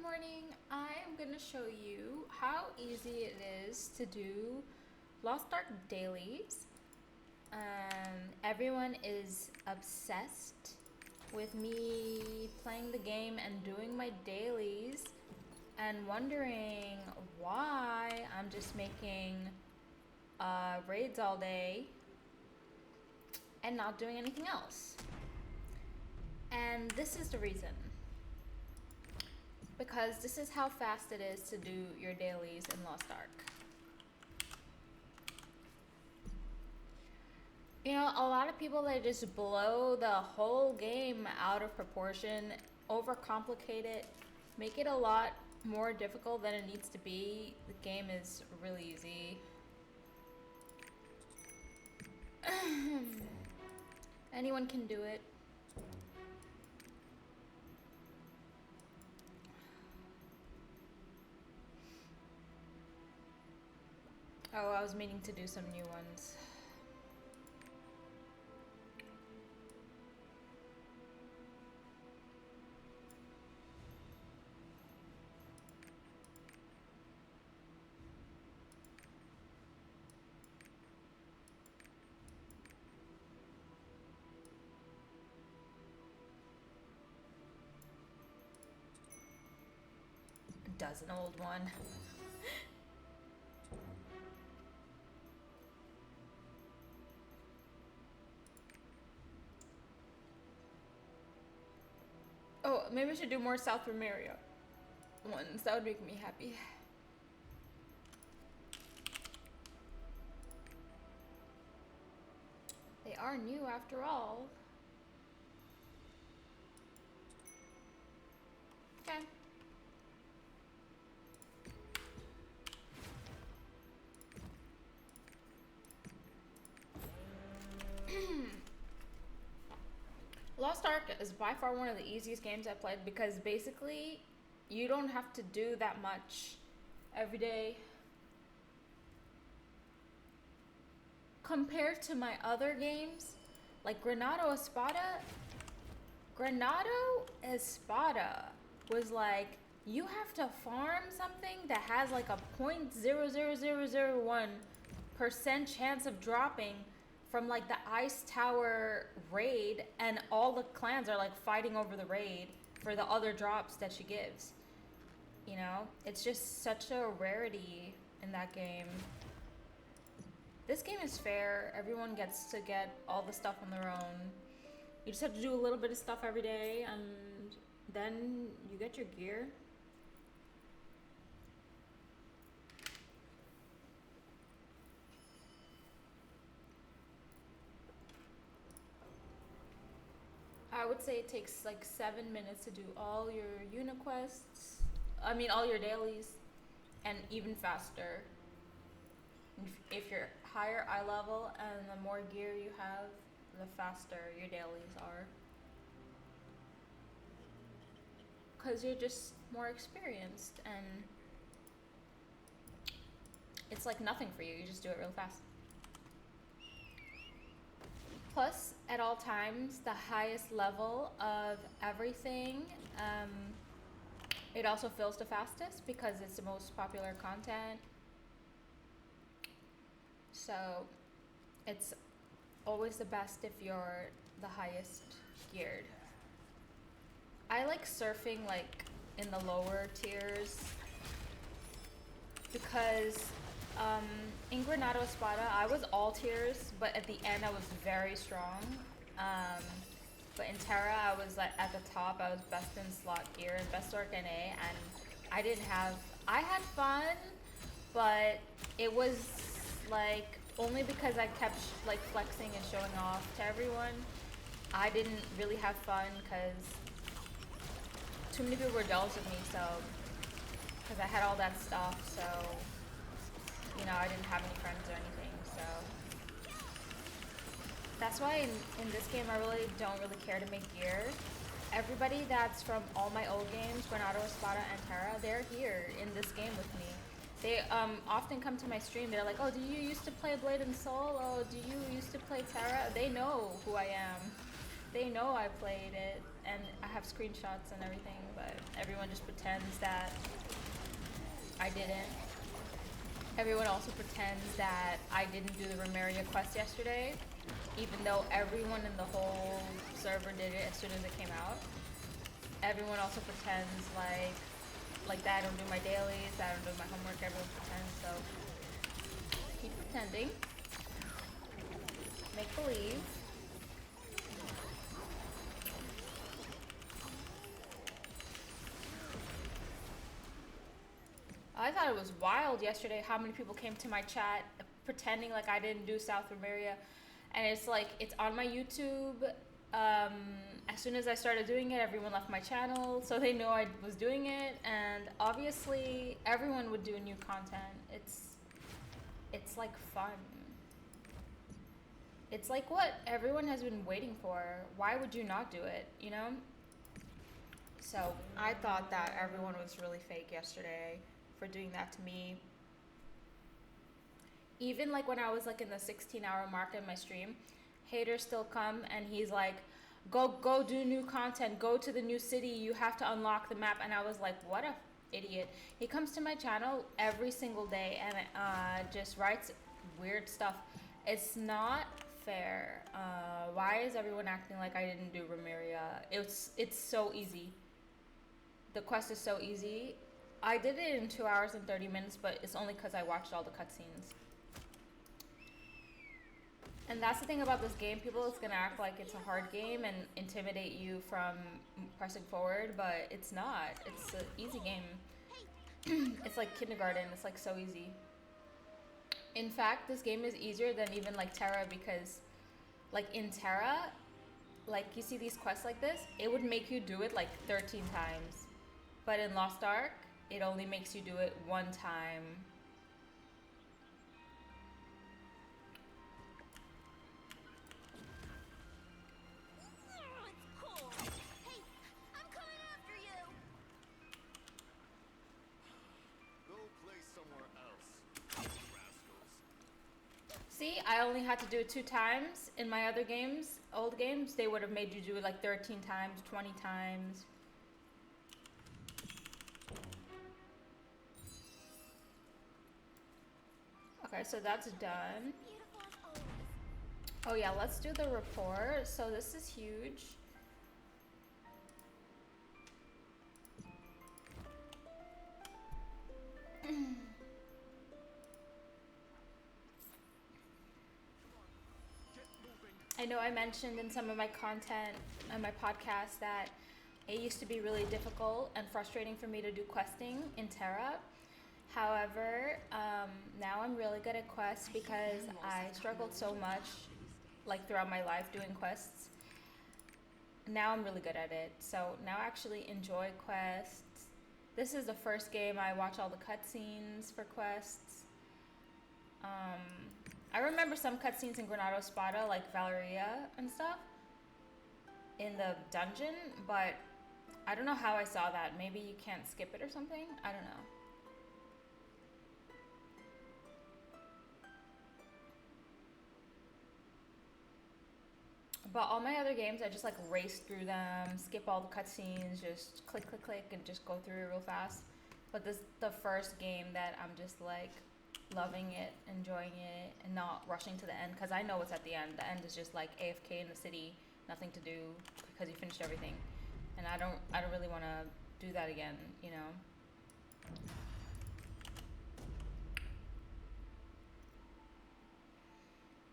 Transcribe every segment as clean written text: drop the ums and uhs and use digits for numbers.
Good morning. I am going to show you how easy it is to do Lost Ark dailies. Everyone is obsessed with me playing the game and doing my dailies and wondering why I'm just making raids all day and not doing anything else. And this is the reason. Because this is how fast it is to do your dailies in Lost Ark. You know, a lot of people, they just blow the whole game out of proportion, overcomplicate it, make it a lot more difficult than it needs to be. The game is really easy. Anyone can do it. Oh, I was meaning to do some new ones. Does an old one. Oh, maybe I should do more South Remeria ones. That would make me happy. They are new after all. Okay. Lost Ark is by far one of the easiest games I've played because basically you don't have to do that much every day. Compared to my other games, like Granado Espada was like, you have to farm something that has like a 0.00001% chance of dropping from like the ice tower raid, and all the clans are like fighting over the raid for the other drops that she gives. You know, it's just such a rarity in that game. This game is fair. Everyone gets to get all the stuff on their own. You just have to do a little bit of stuff every day, and then you get your gear. I would say it takes like 7 minutes to do all your uniquests. I mean, all your dailies, and even faster if you're higher eye level and the more gear you have, the faster your dailies are. Because you're just more experienced, and it's like nothing for you. You just do it real fast. Plus, at all times, the highest level of everything, it also fills the fastest because it's the most popular content. So it's always the best if you're the highest geared. I like surfing like in the lower tiers because in Granado Espada I was all tiers, but at the end I was very strong. But in Terra I was like at the top. I was best in slot gear and best Orc NA, and I had fun, but it was like only because I kept like flexing and showing off to everyone. I didn't really have fun because too many people were jealous of me, so because I had all that stuff, so you know, I didn't have any friends or anything, so that's why in this game I really don't really care to make gear. Everybody that's from all my old games, Granado, Espada, and Terra, they're here in this game with me. They often come to my stream. They're like, oh, do you used to play Blade and Soul? Oh, do you used to play Terra? They know who I am. They know I played it, and I have screenshots and everything, but everyone everyone just pretends that I didn't. Everyone also pretends that I didn't do the Remeria quest yesterday, even though everyone in the whole server did it as soon as it came out. Everyone also pretends like that I don't do my dailies, that I don't do my homework. Everyone pretends, so keep pretending. Make believe. I thought it was wild yesterday how many people came to my chat pretending like I didn't do South Remeria, and it's like it's on my YouTube. As soon as I started doing it, everyone left my channel, so they know I was doing it, and obviously everyone would do new content. It's like fun. It's like what everyone has been waiting for. Why would you not do it, you know? So I thought that everyone was really fake yesterday for doing that to me. Even like when I was like in the 16-hour mark in my stream, haters still come and he's like, go do new content, go to the new city, you have to unlock the map. And I was like, what a idiot. He comes to my channel every single day and just writes weird stuff. It's not fair. Why is everyone acting like I didn't do Remeria? It's so easy. The quest is so easy. I did it in 2 hours and 30 minutes, but it's only because I watched all the cutscenes. And that's the thing about this game. People is going to act like it's a hard game and intimidate you from pressing forward, but it's not. It's an easy game. It's like kindergarten. It's like so easy. In fact, this game is easier than even like Terra, because like in Terra, like you see these quests like this, it would make you do it like 13 times. But in Lost Ark, it only makes you do it one time. It's cold. Hey, I'm coming after you. Go play somewhere else, rascals. See, I only had to do it 2 times. In my other games, old games, they would have made you do it like 13 times, 20 times. Okay, so that's done. Beautiful as always. Oh yeah, let's do the report. So this is huge. I know I mentioned in some of my content on my podcast that it used to be really difficult and frustrating for me to do questing in Terra. However, now I'm really good at quests because I struggled so much like throughout my life doing quests. Now I'm really good at it. So now I actually enjoy quests. This is the first game I watch all the cutscenes for quests. I remember some cutscenes in Granado Spada, like Valeria and stuff, in the dungeon, but I don't know how I saw that. Maybe you can't skip it or something? I don't know. But all my other games, I just like race through them, skip all the cutscenes, just click, click, click, and just go through it real fast. But this is the first game that I'm just like loving it, enjoying it, and not rushing to the end, because I know what's at the end. The end is just like AFK in the city, nothing to do because you finished everything, and I don't really want to do that again, you know.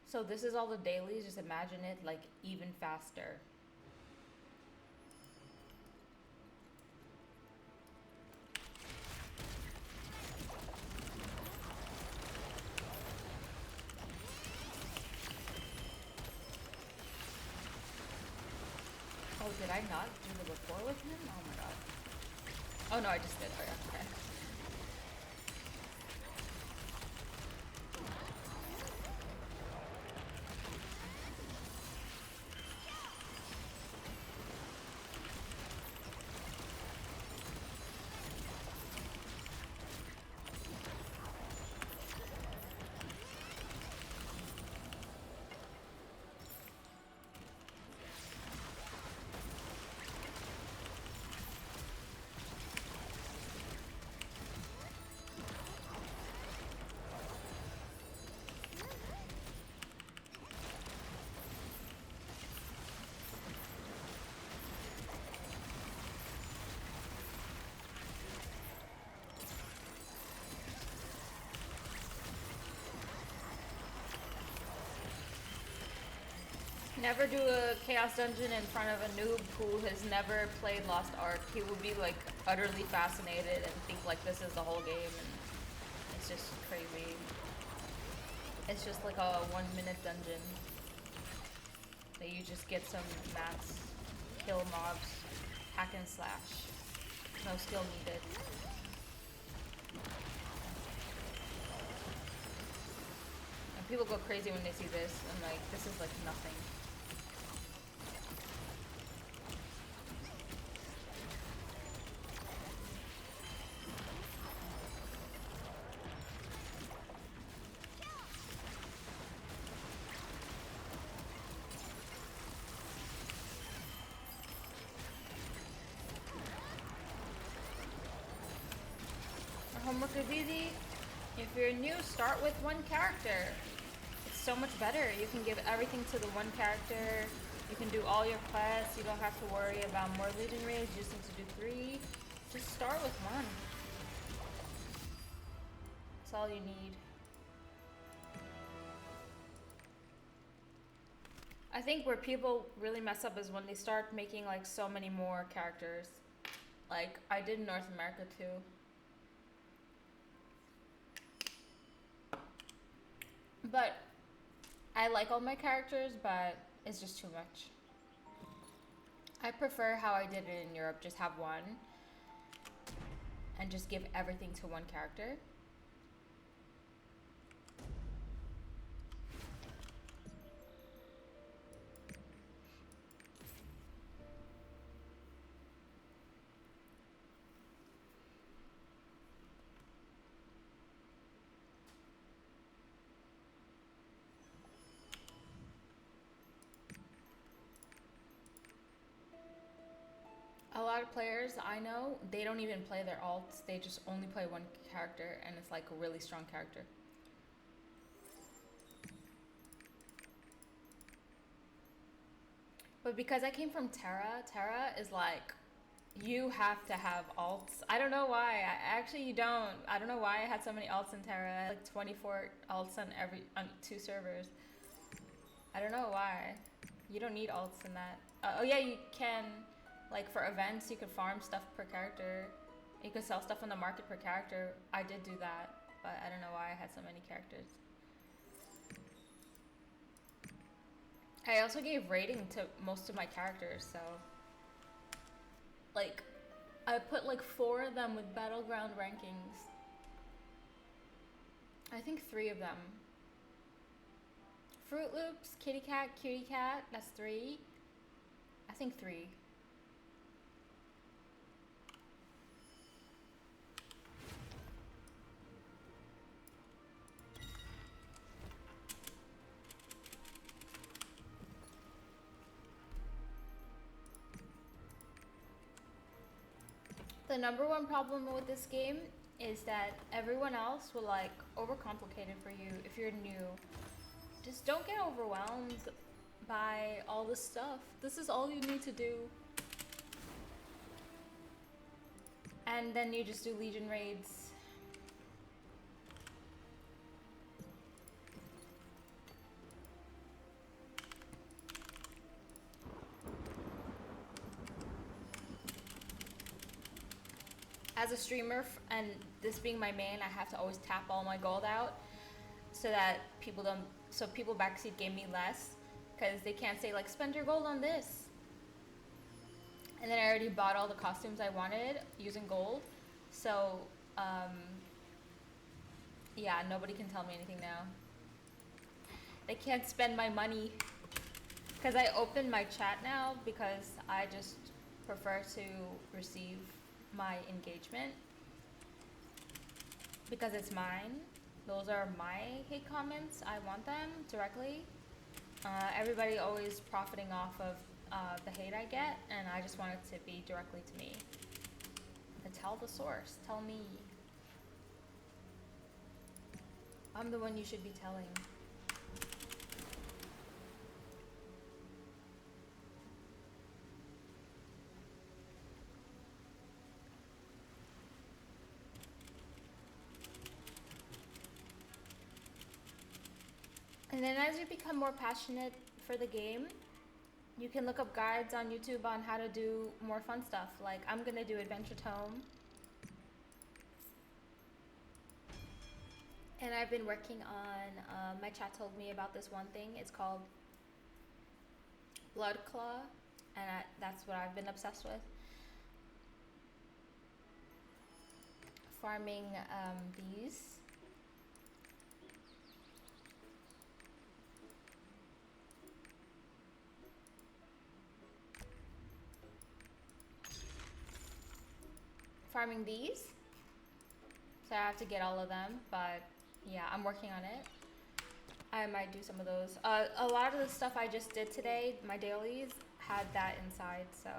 So this is all the dailies. Just imagine it like even faster. Oh, did I not do the rapport with him? Oh my god. Oh no, I just did. Okay. Okay. Never do a Chaos Dungeon in front of a noob who has never played Lost Ark. He will be like utterly fascinated and think like this is the whole game, and it's just crazy. It's just like a 1-minute dungeon that you just get some mats, kill mobs, hack and slash. No skill needed. And people go crazy when they see this, and like, this is like nothing. Homework is easy. If you're new, start with one character. It's so much better. You can give everything to the one character. You can do all your quests. You don't have to worry about more legion raids. You just need to do 3. Just start with one. That's all you need. I think where people really mess up is when they start making like so many more characters. Like I did in North America too. But I like all my characters, but it's just too much. I prefer how I did it in Europe, just have one and just give everything to one character. A lot of players I know, they don't even play their alts. They just only play one character, and it's like a really strong character. But because I came from Terra is like, you have to have alts. I don't know why. Actually, you don't. I don't know why I had so many alts in Terra. I had like 24 alts on 2 servers. I don't know why. You don't need alts in that. Oh yeah, you can. Like for events, you could farm stuff per character. You could sell stuff on the market per character. I did do that, but I don't know why I had so many characters. I also gave rating to most of my characters, so like I put like 4 of them with battleground rankings. I think 3 of them. Fruit Loops, Kitty Cat, Cutie Cat, that's 3. I think 3. The number one problem with this game is that everyone else will like overcomplicate it for you if you're new. Just don't get overwhelmed by all this stuff. This is all you need to do. And then you just do Legion raids. As a streamer, and this being my main, I have to always tap all my gold out so that people don't, so people backseat game me less, because they can't say like spend your gold on this. And then I already bought all the costumes I wanted using gold, so yeah, nobody can tell me anything now. They can't spend my money, because I opened my chat now because I just prefer to receive my engagement because it's mine. Those are my hate comments. I want them directly. Everybody always profiting off of the hate I get, and I just want it to be directly to me. But tell the source. Tell me. I'm the one you should be telling. And then as you become more passionate for the game, You can look up guides on YouTube on how to do more fun stuff. Like I'm gonna do Adventure Tome. And I've been working on, my chat told me about this one thing. It's called Blood Claw. And that's what I've been obsessed with. Farming these. Farming these. So I have to get all of them, but yeah, I'm working on it. I might do some of those. A lot of the stuff I just did today, my dailies, had that inside, so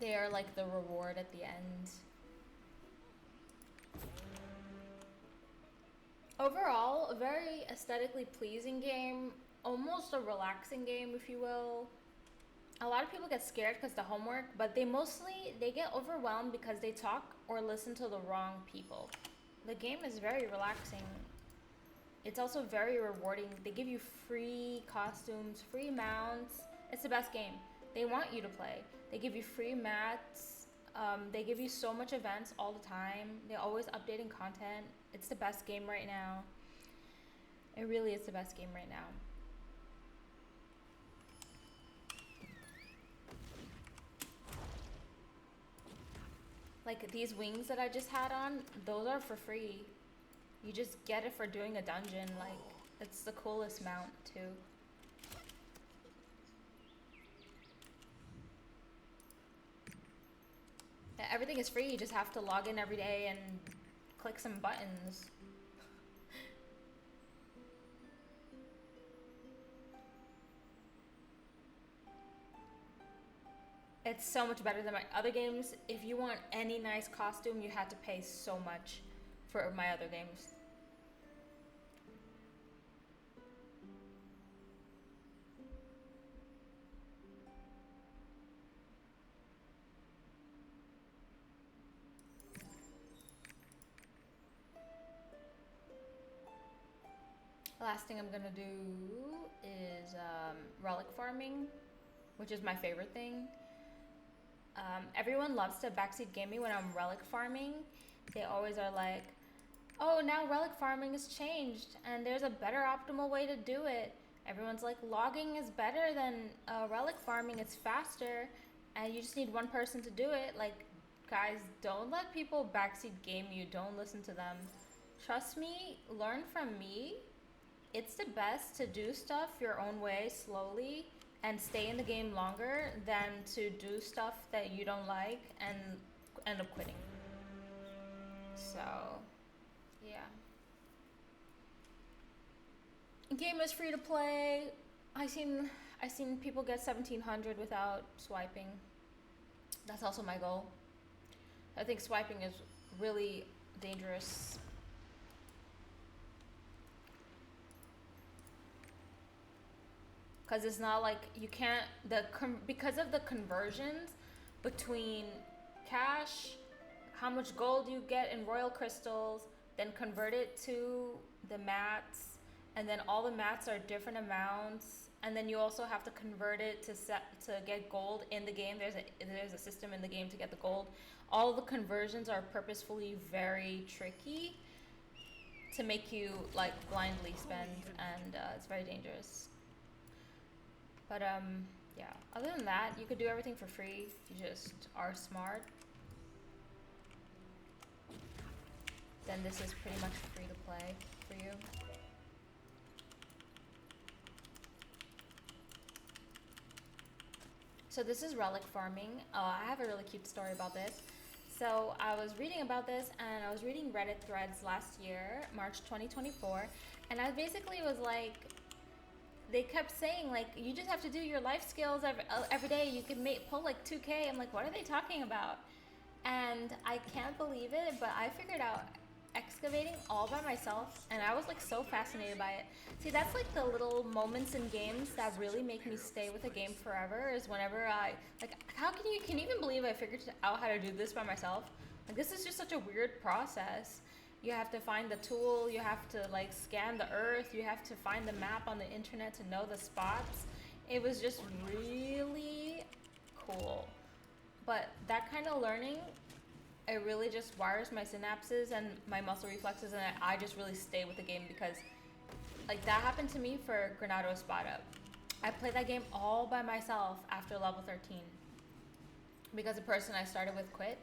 they are like the reward at the end. Overall, a very aesthetically pleasing game, almost a relaxing game, if you will. A lot of people get scared because the homework, but they get overwhelmed because they talk or listen to the wrong people. The game is very relaxing. It's also very rewarding. They give you free costumes, free mounts. It's the best game. They want you to play. They give you free mats. They give you so much events all the time. They're always updating content. It's the best game right now. It really is the best game right now. Like these wings that I just had on, those are for free. You just get it for doing a dungeon. Like, it's the coolest mount too. Yeah, everything is free. You just have to log in every day and click some buttons. It's so much better than my other games. If you want any nice costume, you had to pay so much for my other games. Last thing I'm gonna do is relic farming, which is my favorite thing. Everyone loves to backseat game me when I'm relic farming. They always are like, oh, now relic farming has changed and there's a better optimal way to do it. Everyone's like, logging is better than relic farming, it's faster and you just need one person to do it. Like, guys, don't let people backseat game you. Don't listen to them. Trust me, learn from me. It's the best to do stuff your own way slowly and stay in the game longer than to do stuff that you don't like and end up quitting. So, yeah. Game is free to play. I seen people get 1700 without swiping. That's also my goal. I think swiping is really dangerous. Because it's not like you can't, because of the conversions between cash, how much gold you get in royal crystals, then convert it to the mats, and then all the mats are different amounts, and then you also have to convert it to get gold in the game. There's a system in the game to get the gold. All the conversions are purposefully very tricky to make you like blindly spend, and it's very dangerous. But yeah, other than that, you could do everything for free. You just are smart. Then this is pretty much free to play for you. So this is relic farming. I have a really cute story about this. So I was reading about this and I was reading Reddit threads last year, March 2024, and I basically was like, they kept saying like, you just have to do your life skills every day. You can pull like 2K. I'm like, what are they talking about? And I can't believe it, but I figured out excavating all by myself, and I was like so fascinated by it. See, that's like the little moments in games that really make me stay with a game forever, is whenever I, like, can you even believe I figured out how to do this by myself? Like, this is just such a weird process. You have to find the tool, you have to like scan the earth, you have to find the map on the internet to know the spots. It was just really cool. But that kind of learning, it really just wires my synapses and my muscle reflexes, and I just really stay with the game because like that happened to me for Granado Espada. I played that game all by myself after level 13 because the person I started with quit,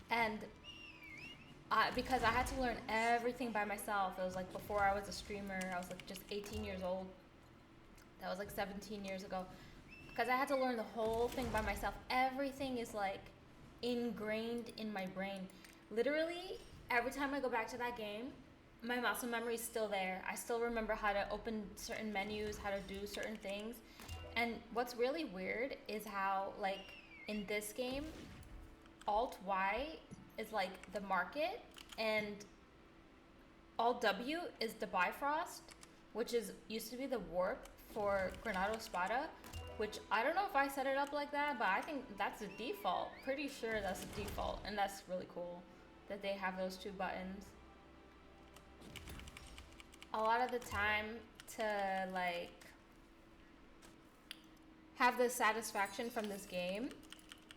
and because I had to learn everything by myself. It was like before I was a streamer. I was like just 18 years old. That was like 17 years ago. Because I had to learn the whole thing by myself. Everything is like ingrained in my brain. Literally, every time I go back to that game, my muscle memory is still there. I still remember how to open certain menus, how to do certain things. And what's really weird is how, like, in this game, Alt Y is like the market, and Alt W is the Bifrost, which is used to be the warp for Granado Espada, which I don't know if I set it up like that, but I think that's the default. Pretty sure that's the default, and that's really cool that they have those two buttons. A lot of the time to like have the satisfaction from this game,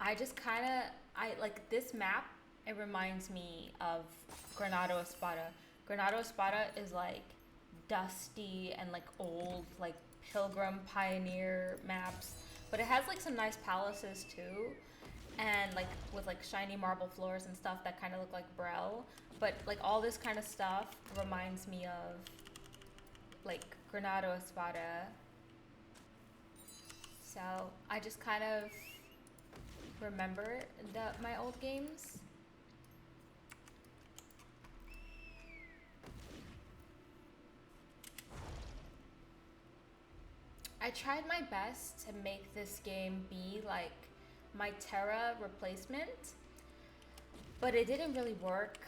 I just kind of, I like this map, it reminds me of Granado Espada. Granado Espada is like dusty and like old, like pilgrim pioneer maps, but it has like some nice palaces too, and like with like shiny marble floors and stuff that kind of look like Brel. But like all this kind of stuff reminds me of like Granado Espada. So I just kind of remember my old games. I tried my best to make this game be like my Terra replacement, but it didn't really work.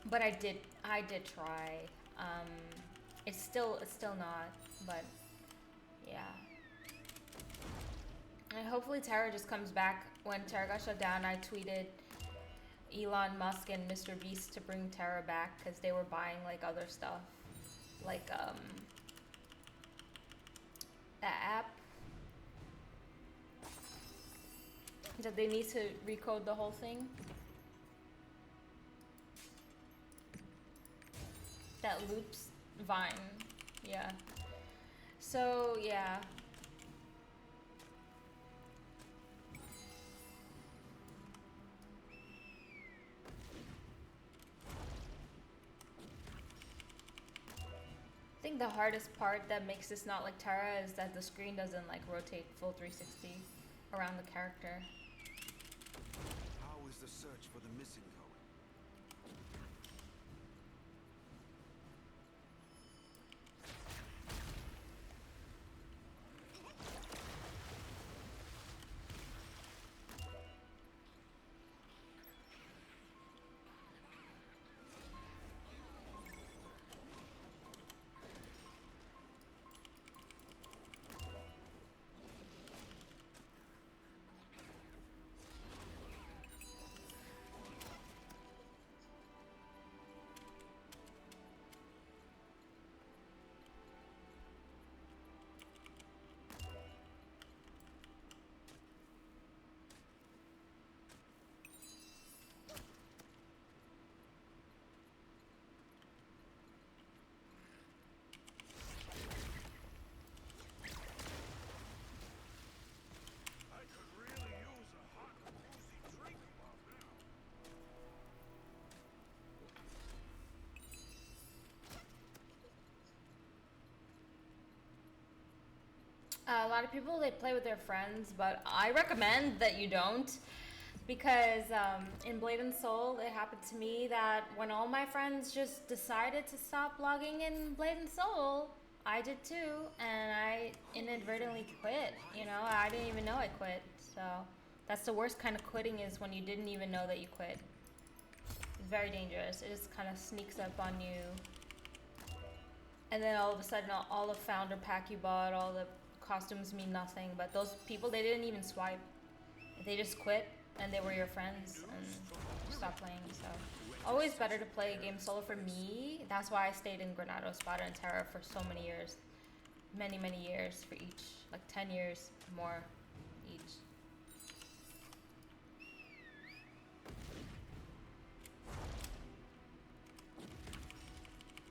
But I did try. It's still not, but yeah. And hopefully Terra just comes back. When Terra got shut down, I tweeted Elon Musk and Mr. Beast to bring Terra back because they were buying like other stuff, like that app that they need to recode the whole thing. That loops Vine, yeah. So yeah. I think the hardest part that makes this not like Terra is that the screen doesn't like rotate full 360 around the character. How is the search for the missing going? A lot of people, they play with their friends, but I recommend that you don't, because in Blade and Soul it happened to me that when all my friends just decided to stop logging in Blade and Soul, I did too, and I inadvertently quit. You know, I didn't even know I quit. So that's the worst kind of quitting, is when you didn't even know that you quit. It's very dangerous. It just kind of sneaks up on you, and then all of a sudden all the founder pack you bought, all the costumes mean nothing. But those people, they didn't even swipe. They just quit, and they were your friends and stopped playing. So Always better to play a game solo for me. That's why I stayed in Granado, Espada, and Terra for so many years. Many, many years for each. Like 10 years more each.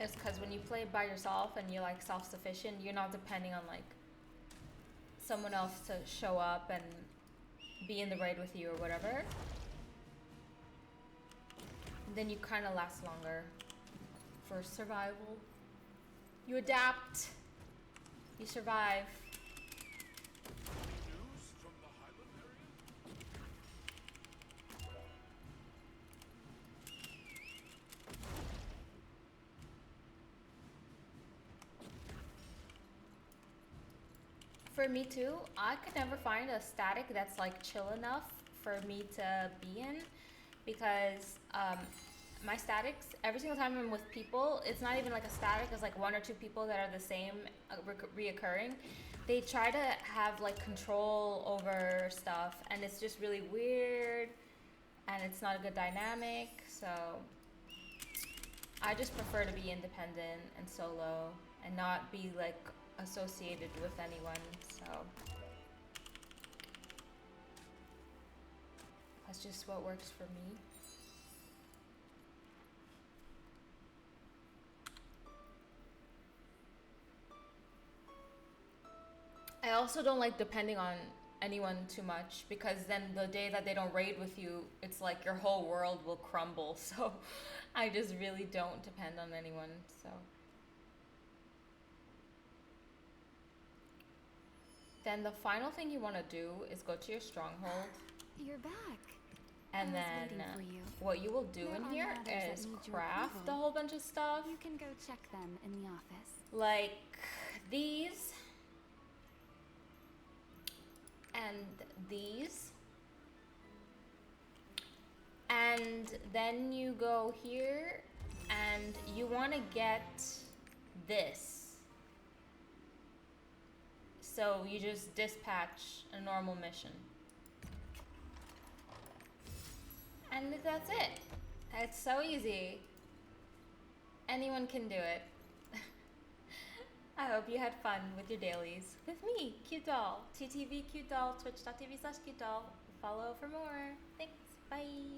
It's because when you play by yourself and you're like self-sufficient, you're not depending on like someone else to show up and be in the raid with you or whatever. Then you kind of last longer for survival. You adapt. You survive. News from the Highland area? For me too, I could never find a static that's like chill enough for me to be in, because my statics, every single time I'm with people, it's not even like a static, it's like one or two people that are the same reoccurring. They try to have like control over stuff and it's just really weird and it's not a good dynamic, so I just prefer to be independent and solo and not be like associated with anyone, so that's just what works for me. I also don't like depending on anyone too much, because then the day that they don't raid with you, it's like your whole world will crumble. So I just really don't depend on anyone. So then the final thing you want to do is go to your stronghold, You're back. and I was then waiting for you. what you will do There in are here matters that is need your craft a approval. whole bunch of stuff, You can go check them in the office. like these and these, and then you go here and you want to get this, so you just dispatch a normal mission and that's it. It's so easy, anyone can do it. I hope you had fun with your dailies with me, Cute Doll. TTV Cute Doll, twitch.tv/Cute Doll. Follow for more. Thanks. Bye.